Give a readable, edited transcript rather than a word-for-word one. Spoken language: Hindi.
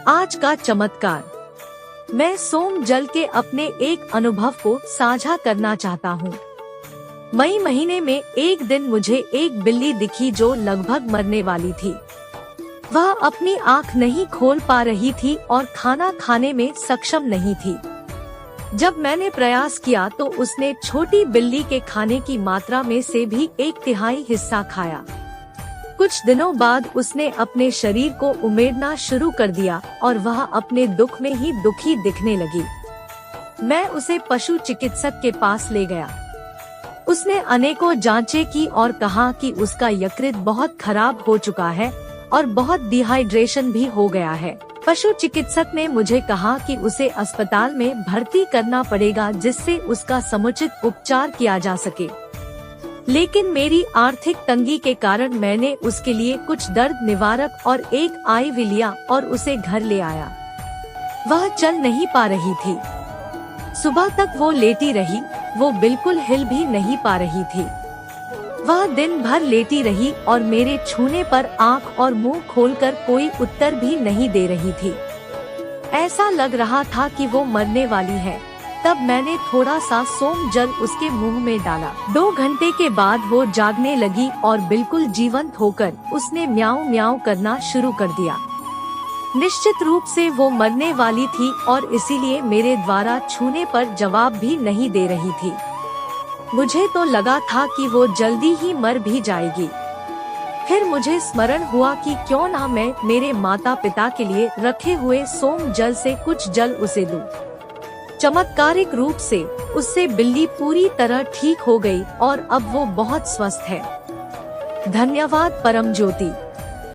आज का चमत्कार। मैं सोम जल के अपने एक अनुभव को साझा करना चाहता हूँ। मई महीने में एक दिन मुझे एक बिल्ली दिखी जो लगभग मरने वाली थी। वह अपनी आँख नहीं खोल पा रही थी और खाना खाने में सक्षम नहीं थी। जब मैंने प्रयास किया तो उसने छोटी बिल्ली के खाने की मात्रा में से भी 1/3 हिस्सा खाया। कुछ दिनों बाद उसने अपने शरीर को उमेड़ना शुरू कर दिया और वह अपने दुख में ही दुखी दिखने लगी। मैं उसे पशु चिकित्सक के पास ले गया। उसने अनेकों जांचें की और कहा कि उसका यकृत बहुत खराब हो चुका है और बहुत डिहाइड्रेशन भी हो गया है। पशु चिकित्सक ने मुझे कहा कि उसे अस्पताल में भर्ती करना पड़ेगा जिससे उसका समुचित उपचार किया जा सके। लेकिन मेरी आर्थिक तंगी के कारण मैंने उसके लिए कुछ दर्द निवारक और एक IV लिया और उसे घर ले आया। वह चल नहीं पा रही थी। सुबह तक वो लेटी रही, वो बिल्कुल हिल भी नहीं पा रही थी। वह दिन भर लेटी रही और मेरे छूने पर आँख और मुंह खोलकर कोई उत्तर भी नहीं दे रही थी। ऐसा लग रहा था कि वो मरने वाली है। तब मैंने थोड़ा सा सोम जल उसके मुंह में डाला। 2 घंटे के बाद वो जागने लगी और बिल्कुल जीवंत होकर उसने म्याऊं म्याऊं करना शुरू कर दिया। निश्चित रूप से वो मरने वाली थी और इसीलिए मेरे द्वारा छूने पर जवाब भी नहीं दे रही थी। मुझे तो लगा था कि वो जल्दी ही मर भी जाएगी। फिर मुझे स्मरण हुआ कि क्यों ना मैं मेरे माता पिता के लिए रखे हुए सोम जल से कुछ जल उसे दूं। चमत्कारिक रूप से उससे बिल्ली पूरी तरह ठीक हो गई और अब वो बहुत स्वस्थ है। धन्यवाद परम ज्योति।